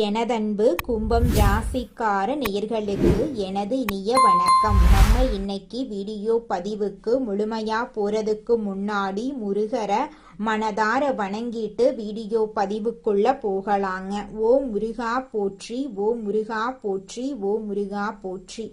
எனதன்பு கும்பம் ராசிக்கார நேயர்களுக்கு எனது இனிய வணக்கம். நம்ம இன்னைக்கு வீடியோ பதிவுக்கு முழுமையா போறதுக்கு முன்னாடி முருகரை மனதார வணங்கிட்டு வீடியோ பதிவுக்குள்ள போகலாங்க. ஓ முருகா போற்றி, ஓ முருகா போற்றி, ஓ முருகா போற்றி.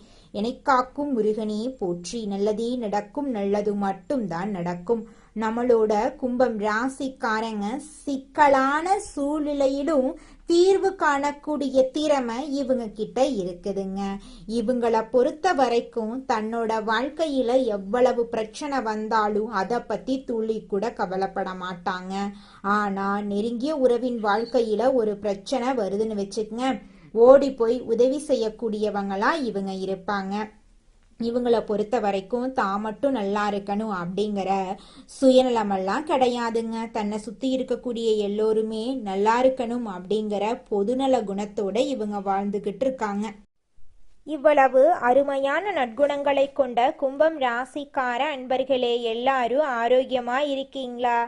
காக்கும் முருகனே போற்றி. நல்லதே நடக்கும், நல்லது மட்டும்தான் நடக்கும். நம்மளோட கும்பம் ராசிக்காரங்க சிக்கலான சூழ்நிலையிலும் தீர்வு காணக்கூடிய திறமை இவங்க கிட்ட இருக்குதுங்க. இவங்கள பொறுத்த வரைக்கும் தன்னோட வாழ்க்கையில எவ்வளவு பிரச்சனை வந்தாலும் அதை பத்தி துளி கூட கவலைப்பட மாட்டாங்க. ஆனா நெருங்கிய உறவின் வாழ்க்கையில ஒரு பிரச்சனை வருதுன்னு வச்சுக்கங்க, ஓடி போய் உதவி செய்யக்கூடியவங்களா இவங்க இருப்பாங்க. இவங்கள பொறுத்த வரைக்கும் தான் மட்டும் நல்லா இருக்கணும் அப்படிங்கிற சுயநலமெல்லாம் கிடையாதுங்க. தன்னை சுத்தி இருக்கக்கூடிய எல்லோருமே நல்லா இருக்கணும் அப்படிங்கிற பொதுநல குணத்தோட இவங்க வாழ்ந்துகிட்டு இருக்காங்க. இவ்வளவு அருமையான நற்குணங்களை கொண்ட கும்பம் ராசிக்கார அன்பர்களே, எல்லாரும் ஆரோக்கியமா இருக்கீங்களா?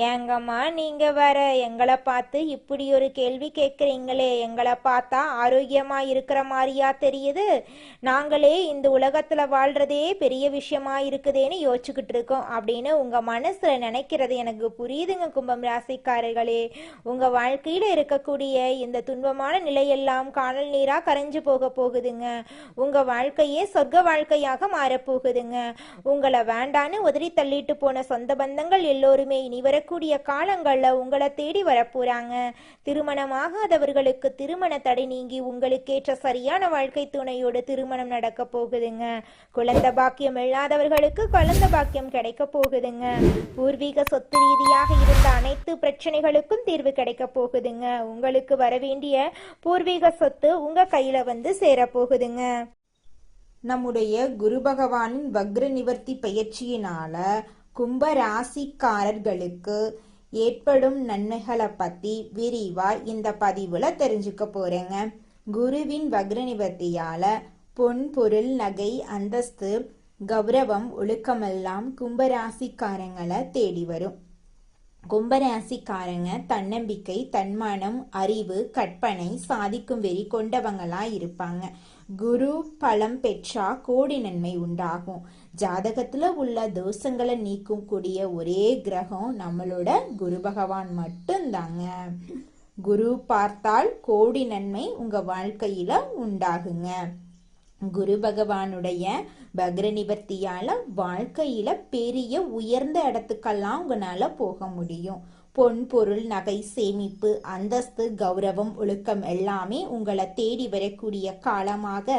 ஏங்கம்மா நீங்க வர எங்களை பார்த்து இப்படி ஒரு கேள்வி கேட்குறீங்களே, எங்களை பார்த்தா ஆரோக்கியமா இருக்கிற மாதிரியா தெரியுது? நாங்களே இந்த உலகத்துல வாழ்றதே பெரிய விஷயமா இருக்குதேன்னு யோசிச்சுக்கிட்டு இருக்கோம் அப்படின்னு உங்க மனசுல நினைக்கிறது எனக்கு புரியுதுங்க. கும்பம் ராசிக்காரர்களே, உங்க வாழ்க்கையில இருக்கக்கூடிய இந்த துன்பமான நிலையெல்லாம் காணல் நீரா கரைஞ்சு போக போகுதுங்க. உங்க வாழ்க்கையே சொர்க்க வாழ்க்கையாக மாறப்போகுதுங்க. உங்களை வேண்டான்னு உதறி தள்ளிட்டு போன சொந்த பந்தங்கள் எல்லோருமே இனி வரக்கூடிய காலங்கள்ல உங்களை தேடி வரப்போறாங்க. திருமணமாகாதவர்களுக்கு திருமண தடை நீங்கி உங்களுக்கேற்ற சரியான வாழ்க்கை துணையோடு திருமணம் நடக்க போகுதுங்க. குழந்தை பாக்கியம் இல்லாதவர்களுக்கு குழந்தை பாக்கியம் கிடைக்க போகுதுங்க. பூர்வீக சொத்து ரீதியாக இருந்த அனைத்து பிரச்சனைகளுக்கும் தீர்வு கிடைக்க போகுதுங்க. உங்களுக்கு வர வேண்டிய பூர்வீக சொத்து உங்க கையில வந்து சேர போகுதுங்க. நம்முடைய குரு பகவானின் வக்ர நிவர்த்தி பயிற்சியினால கும்ப ராசிக்காரர்களுக்கு ஏற்படும் நன்மைகளை பத்தி விரிவா இந்த பதிவுல தெரிஞ்சுக்க போறேங்க. குருவின் வக்ர நிவர்த்தியால பொன் பொருள் நகை அந்தஸ்து கௌரவம் ஒழுக்கமெல்லாம் கும்பராசிக்காரங்களை தேடி வரும். கும்பராசிக்காரங்க தன்னம்பிக்கை, தன்மானம், அறிவு, கற்பனை சாதிக்கும் வெறி கொண்டவங்களா இருப்பாங்க. குரு பலம் பெற்றா கோடி நன்மை உண்டாகும். ஜாதகத்துல உள்ள தோஷங்களை நீக்கும் கூடிய ஒரே கிரகம் நம்மளோட குரு பகவான் மட்டும்தாங்க. குரு பார்த்தால் கோடி நன்மை உங்க வாழ்க்கையில உண்டாகுங்க. குரு பகவானுடைய வக்ர நிவர்த்தியால வாழ்க்கையில பெரிய உயர்ந்த இடத்துக்கெல்லாம் உங்களால போக முடியும். பொன் பொருள் நகை சேமிப்பு அந்தஸ்து கௌரவம் ஒழுக்கம் எல்லாமே உங்களை தேடி வரக்கூடிய காலமாக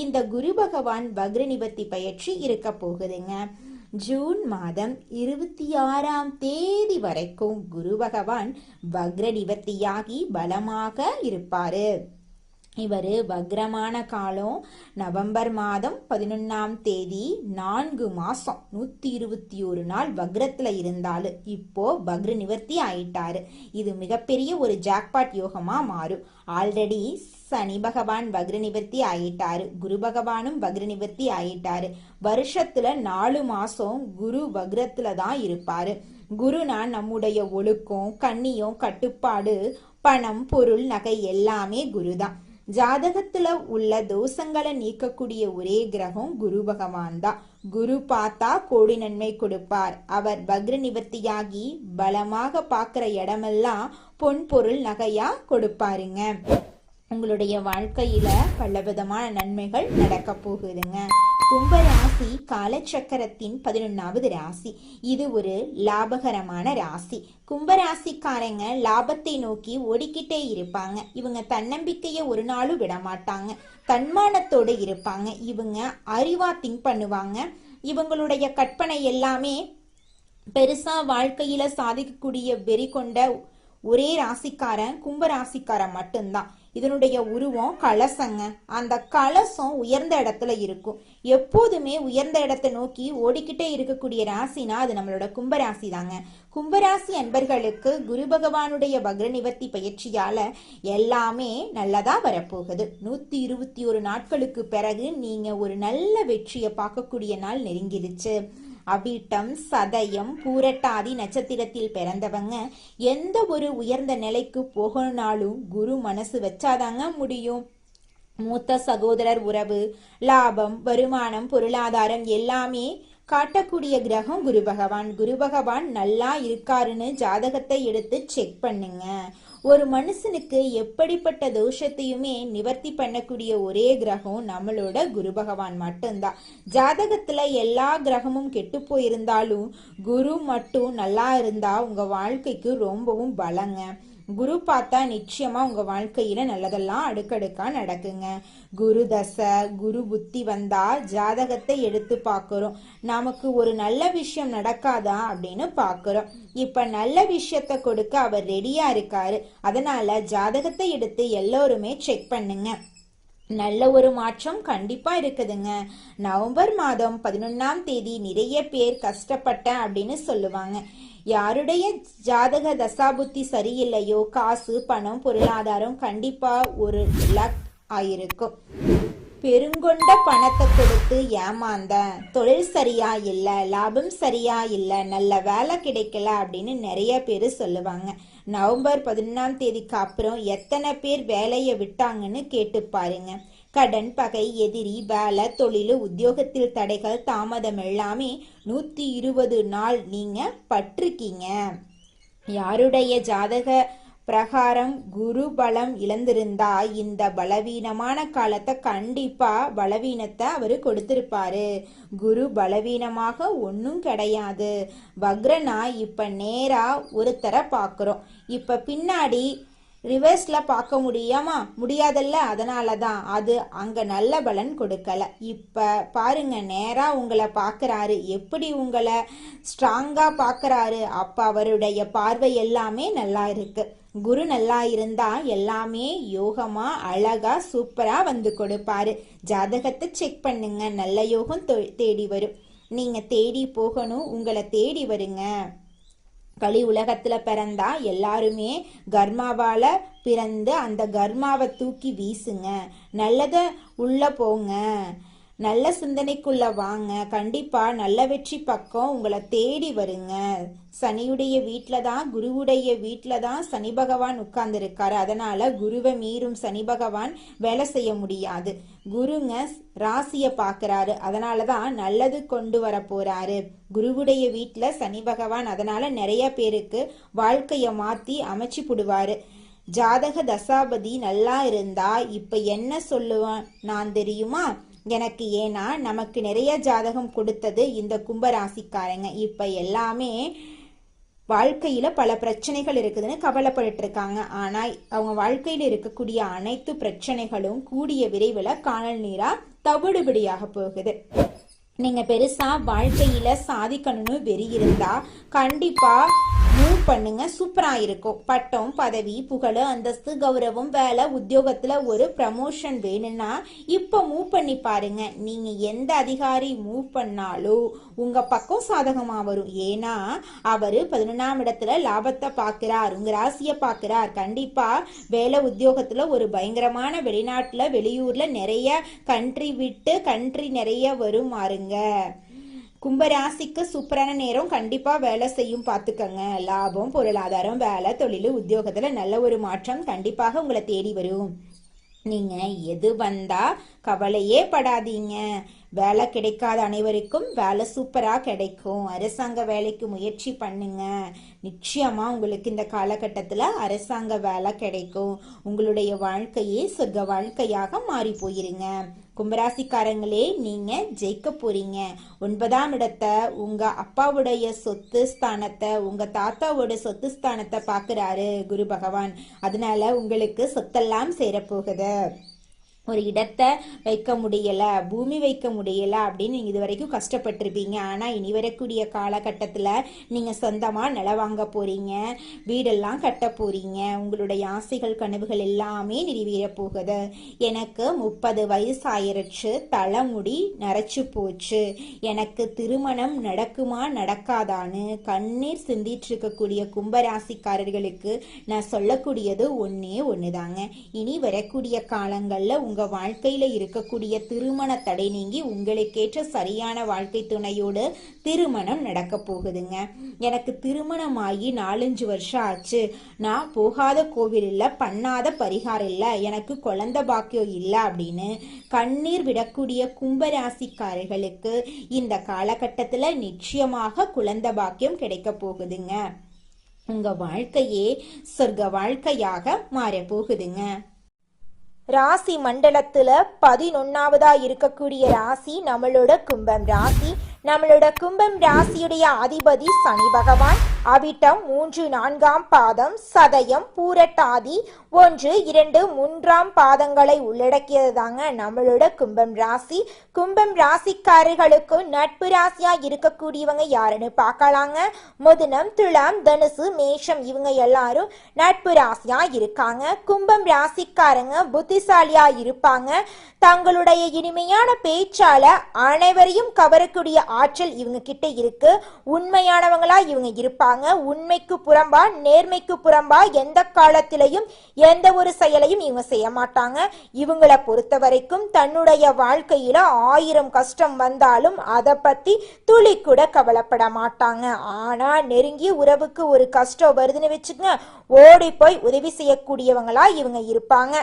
இந்த குரு பகவான் வக்ர நிவர்த்தி பயிற்சி இருக்க போகுதுங்க. ஜூன் மாதம் 26ஆம் தேதி வரைக்கும் குரு பகவான் வக்ர நிவர்த்தியாகி பலமாக இருப்பாரு. இவர் வக்ரமான காலம் நவம்பர் மாதம் 11ஆம் தேதி 4 மாசம் 121 நாள் வக்ரத்துல இருந்தாலு இப்போ வக்ர நிவர்த்தி ஆயிட்டாரு. இது மிகப்பெரிய ஒரு ஜாக்பாட் யோகமா மாறும். ஆல்ரெடி சனி பகவான் வக்ர நிவர்த்தி ஆயிட்டாரு, குரு பகவானும் வக்ர நிவர்த்தி ஆயிட்டாரு. வருஷத்துல 4 மாசம் குரு வக்ரத்துல தான் இருப்பாரு. குருனா நம்முடைய ஒழுக்கம், கண்ணியம், கட்டுப்பாடு, பணம், பொருள், நகை எல்லாமே குருதான். ஜாதகத்துல உள்ள தோஷங்களை நீக்கக்கூடிய ஒரே கிரகம் குரு பகவான் தான். குரு பார்த்தா கோடி நன்மை கொடுப்பார். அவர் வக்ர நிவர்த்தியாகி பலமாக பார்க்கிற இடமெல்லாம் பொன் பொருள் நகையா கொடுப்பாருங்க. உங்களுடைய வாழ்க்கையில பலவிதமான நன்மைகள் நடக்க போகுதுங்க. கும்பராசி காலச்சக்கரத்தின் 11வது ராசி. இது ஒரு லாபகரமான ராசி. கும்பராசிக்காரங்க லாபத்தை நோக்கி ஓடிக்கிட்டே இருப்பாங்க. இவங்க தன்னம்பிக்கைய ஒரு நாளும் விட மாட்டாங்க. தன்மானத்தோடு இருப்பாங்க. இவங்க அறிவா திங்க் பண்ணுவாங்க. இவங்களுடைய கற்பனை எல்லாமே பெருசா வாழ்க்கையில சாதிக்கக்கூடிய வெறி கொண்ட ஒரே ராசிக்காரன் கும்பராசிக்காரன் மட்டும்தான். இதனுடைய உருவம் கலசங்க. அந்த கலசம் உயர்ந்த இடத்துல இருக்கும். எப்போதுமே உயர்ந்த இடத்தை நோக்கி ஓடிக்கிட்டே இருக்கக்கூடிய ராசினா அது நம்மளோட கும்பராசி தாங்க. கும்பராசி அன்பர்களுக்கு குரு பகவானுடைய வக்ர நிவர்த்தி பயிற்சியால எல்லாமே நல்லதா வரப்போகுது. 121 நாட்களுக்கு பிறகு நீங்க ஒரு நல்ல வெற்றியை பார்க்கக்கூடிய நாள் நெருங்கிடுச்சு. அவிட்டம், சதயம், பூரட்டாதி நட்சத்திரத்தில் பிறந்தவங்க எந்த ஒரு உயர்ந்த நிலைக்கு போகணும்னாலும் குரு மனசு வச்சாதாங்க முடியும். மூத்த சகோதரர் உறவு, லாபம், வருமானம், பொருளாதாரம் எல்லாமே காட்டக்கூடிய கிரகம் குரு பகவான். குரு பகவான் நல்லா இருக்காருன்னு ஜாதகத்தை எடுத்து செக் பண்ணுங்க. ஒரு மனுஷனுக்கு எப்படிப்பட்ட தோஷத்தையுமே நிவர்த்தி பண்ணக்கூடிய ஒரே கிரகம் நம்மளோட குரு பகவான் மட்டும்தான். ஜாதகத்துல எல்லா கிரகமும் கெட்டு போயிருந்தாலும் குரு மட்டும் நல்லா இருந்தா உங்க வாழ்க்கைக்கு ரொம்பவும் பலங்க. குரு பார்த்தா நிச்சயமா உங்க வாழ்க்கையில நல்லதெல்லாம் அடுக்கடுக்கா நடக்குங்க. குரு தசை, குரு புத்தி வந்தா ஜாதகத்தை எடுத்து பார்க்கிறோம். நமக்கு ஒரு நல்ல விஷயம் நடக்காதா அப்படின்னு பார்க்கிறோம். இப்ப நல்ல விஷயத்த கொடுக்க அவர் ரெடியா இருக்காரு. அதனால ஜாதகத்தை எடுத்து எல்லோருமே செக் பண்ணுங்க. நல்ல ஒரு மாற்றம் கண்டிப்பா இருக்குதுங்க. நவம்பர் மாதம் 11ஆம் தேதி நிறைய பேர் கஷ்டப்பட்டேன் அப்படின்னு சொல்லுவாங்க. யாருடைய ஜாதக தசாபுத்தி சரியில்லையோ காசு, பணம், பொருளாதாரம் கண்டிப்பா ஒரு லக் ஆயிருக்கும். பெருங்கொண்ட பணத்தை கொடுத்து ஏமாந்த, தொழில் சரியா இல்ல, லாபம் சரியா இல்ல, நல்ல வேலை கிடைக்கல அப்படின்னு நிறைய பேர் சொல்லுவாங்க. நவம்பர் 11ஆம் தேதிக்கு அப்புறம் எத்தனை பேர் வேலையை விட்டாங்கன்னு கேட்டு பாருங்க. கடன், பகை, எதிரி, வேலை, தொழில், உத்தியோகத்தில் தடைகள், தாமதம் எல்லாமே 120 நாள் நீங்க பட்டிருக்கீங்க. யாருடைய ஜாதக பிரகாரம் குரு பலம் இழந்திருந்தா இந்த பலவீனமான காலத்தை கண்டிப்பா பலவீனத்தை அவரு கொடுத்திருப்பாரு. குரு பலவீனமாக ஒன்னும் கிடையாது. வக்ரனா இப்ப நேரா ஒருத்தரை பாக்குறோம். இப்ப பின்னாடி ரிவர்ஸ்ல பார்க்க முடியாதல்ல. அதனாலதான் அது அங்க நல்ல பலன் கொடுக்கல. இப்ப பாருங்க, நேரா உங்களை பாக்குறாரு. எப்படி உங்களை ஸ்ட்ராங்கா பாக்குறாரு. அப்ப அவருடைய பார்வை எல்லாமே நல்லா இருக்கு. குரு நல்லா இருந்தா எல்லாமே யோகமா அழகா சூப்பரா வந்து கொடுப்பாரு. ஜாதகத்தை செக் பண்ணுங்க. நல்ல யோகம் தேடி வரும். நீங்க தேடி போகணும், உங்களை தேடி வருங்க. கலி உலகத்துல பிறந்தா எல்லாருமே கர்மாவால பிறந்து அந்த கர்மாவை தூக்கி வீசுங்க. நல்லத உள்ள போங்க, நல்ல சிந்தனைக்குள்ள வாங்க. கண்டிப்பா நல்ல வெற்றி பக்கம் உங்களை தேடி வருங்க. சனியுடைய வீட்டுல தான், குருவுடைய வீட்டுல தான் சனி பகவான் உட்கார்ந்து இருக்காரு. அதனால குருவை மீறும் சனி பகவான் வேலை செய்ய முடியாது. குருங்க ராசிய பாக்குறாரு. அதனாலதான் நல்லது கொண்டு வர போறாரு. குருவுடைய வீட்டுல சனி பகவான். அதனால நிறைய பேருக்கு வாழ்க்கைய மாத்தி அமைச்சு புடுவாரு. ஜாதக தசாபதி நல்லா இருந்தா இப்ப என்ன சொல்லுவான் நான் தெரியுமா எனக்கு? ஏன்னா நமக்கு நிறைய ஜாதகம் கொடுத்தது இந்த கும்பராசிக்காரங்க. இப்ப எல்லாமே வாழ்க்கையில பல பிரச்சனைகள் இருக்குதுன்னு கவலைப்பட்டு இருக்காங்க. ஆனா அவங்க வாழ்க்கையில இருக்கக்கூடிய அனைத்து பிரச்சனைகளும் கூடிய விரைவில் காணல் நீரா தவிடுபடியாக போகுது. நீங்க பெருசா வாழ்க்கையில சாதிக்கணும்னு வெறி இருந்தா கண்டிப்பா மூவ் பண்ணுங்க. சூப்பரா இருக்கும். பட்டம், பதவி, புகழ், அந்தஸ்து, கௌரவம், வேலை, உத்தியோகத்துல ஒரு ப்ரமோஷன் வேணும்னா இப்ப மூவ் பண்ணி பாருங்க. நீங்க எந்த அதிகாரி மூவ் பண்ணாலும் உங்க பக்கம் சாதகமா வரும். ஏன்னா அவரு 11ஆம் இடத்துல லாபத்தை பாக்குறார், உங்க ராசிய பாக்குறார். கண்டிப்பா வேலை, உத்தியோகத்துல ஒரு பயங்கரமான வெளிநாட்டுல வெளியூர்ல நிறைய கண்ட்ரி விட்டு கண்ட்ரி நிறைய வருமாறுங்க. கும்பராசிக்கு சூப்பரான நேரம். கண்டிப்பா வேலை செய்யும் பார்த்துக்கங்க. லாபம், பொருளாதாரம், வேலை, தொழில், உத்தியோகத்துல நல்ல ஒரு மாற்றம் கண்டிப்பாக உங்களை தேடி வரும். நீங்க எது வந்தா கவலையே படாதீங்க. வேலை கிடைக்காத அனைவருக்கும் வேலை சூப்பரா கிடைக்கும். அரசாங்க வேலைக்கு முயற்சி பண்ணுங்க. நிச்சயமா உங்களுக்கு இந்த காலகட்டத்துல அரசாங்க வேலை கிடைக்கும். உங்களுடைய வாழ்க்கையே சொர்க்க வாழ்க்கையாக மாறி போயிருங்க. கும்பராசிக்காரங்களே, நீங்க ஜெயிக்க போறீங்க. 9ஆம் இடத்தை, உங்க அப்பாவுடைய சொத்து ஸ்தானத்தை, உங்க தாத்தாவோட சொத்து ஸ்தானத்தை பாக்குறாரு குரு பகவான். அதனால உங்களுக்கு சொத்தெல்லாம் சேரப்போகுது. ஒரு இடத்தை வைக்க முடியல, பூமி வைக்க முடியல அப்படின்னு நீங்க இது வரைக்கும் கஷ்டப்பட்டிருப்பீங்க. ஆனா இனி வரக்கூடிய காலகட்டத்துல நீங்க சொந்தமா நிலம் வாங்க போறீங்க, வீடெல்லாம் கட்ட போறீங்க. உங்களுடைய ஆசைகள் கனவுகள் எல்லாமே நிறைவேற போகுது. எனக்கு 30 வயசு ஆயிருச்சு, தலைமுடி நரைச்சு போச்சு, எனக்கு திருமணம் நடக்குமா நடக்காதான்னு கண்ணீர் சிந்திட்டு இருக்கக்கூடிய கும்பராசிக்காரர்களுக்கு நான் சொல்லக்கூடியது ஒன்னே ஒண்ணுதாங்க. இனி வரக்கூடிய காலங்கள்ல உங்க வாழ்க்கையில இருக்கக்கூடிய திருமண தடை நீங்கி உங்களுக்கேற்ற சரியான வாழ்க்கை துணையோடு திருமணம் நடக்க போகுதுங்க. எனக்கு திருமணமாகி 4-5 வருஷம் ஆச்சு, நான் போகாத கோவில் இல்லை, பண்ணாத பரிகாரம் இல்லை, எனக்கு குழந்தை பாக்கியம் இல்லை அப்படின்னு கண்ணீர் விடக்கூடிய கும்பராசிக்காரர்களுக்கு இந்த காலகட்டத்துல நிச்சயமாக குழந்தை பாக்கியம் கிடைக்க போகுதுங்க. உங்க வாழ்க்கையே சொர்க்க வாழ்க்கையாக மாற போகுதுங்க. ராசி மண்டலத்துல 11வதா இருக்கக்கூடிய ராசி நம்மளோட கும்பம் ராசி. நம்மளோட கும்பம் ராசியுடைய அதிபதி சனி பகவான். அவிட்டம் 3-4ஆம் பாதம், சதயம், பூரட்டாதி 1-2-3ஆம் பாதங்களை உள்ளடக்கியது தாங்க நம்மளோட கும்பம் ராசி. கும்பம் ராசிக்காரர்களுக்கு நட்பு ராசியா இருக்கக்கூடியவங்க யாருன்னு பார்க்கலாங்க. மிதுனம், துலாம், தனுசு, மேஷம் இவங்க எல்லாரும் நட்பு ராசியா இருக்காங்க. கும்பம் ராசிக்காரங்க புத்திசாலியா இருப்பாங்க. தங்களுடைய இனிமையான பேச்சால அனைவரையும் கவரக்கூடிய ஆற்றல் இவங்க கிட்ட இருக்கு. உண்மையானவங்களா இவங்க இருப்பாங்க. உண்மைக்கு புறம்பா, நேர்மைக்கு புறம்பா எந்த காலத்திலையும் எந்த ஒரு செயலையும் இவங்க செய்ய மாட்டாங்க. இவங்களை பொறுத்த வரைக்கும் தன்னுடைய வாழ்க்கையில 1000 கஷ்டம் வந்தாலும் அதை பத்தி துளி கூட கவலைப்பட மாட்டாங்க. ஆனா நெருங்கிய உறவுக்கு ஒரு கஷ்டம் வருதுன்னு வச்சுக்கோங்க, ஓடி போய் உதவி செய்யக்கூடியவங்களா இவங்க இருப்பாங்க.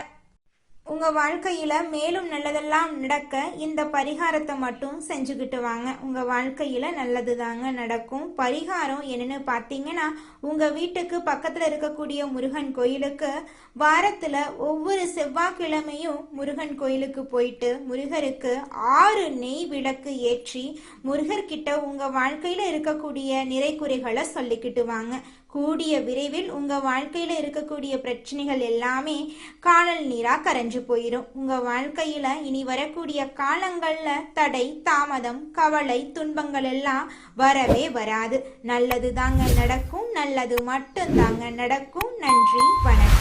உங்க வாழ்க்கையில மேலும் நல்லதெல்லாம் நடக்க இந்த பரிகாரத்தை மட்டும் செஞ்சுக்கிட்டு வாங்க. உங்க வாழ்க்கையில நல்லது தாங்க நடக்கும். பரிகாரம் என்னன்னு பார்த்தீங்கன்னா, உங்க வீட்டுக்கு பக்கத்துல இருக்கக்கூடிய முருகன் கோயிலுக்கு வாரத்துல ஒவ்வொரு செவ்வாய்க்கிழமையும் முருகன் கோயிலுக்கு போயிட்டு முருகருக்கு 6 நெய் விளக்கு ஏற்றி முருகர்கிட்ட உங்க வாழ்க்கையில இருக்கக்கூடிய நிறைகுறைகளை சொல்லிக்கிட்டு வாங்க. கூடிய விரைவில் உங்க வாழ்க்கையில இருக்கக்கூடிய பிரச்சனைகள் எல்லாமே காணல் நீரா கரைஞ்சு போயிடும். உங்க வாழ்க்கையில இனி வரக்கூடிய காலங்கள்ல தடை, தாமதம், கவலை, துன்பங்கள் எல்லாம் வரவே வராது. நல்லது தாங்க நடக்கும். நல்லது மட்டும் தாங்க நடக்கும். நன்றி, வணக்கம்.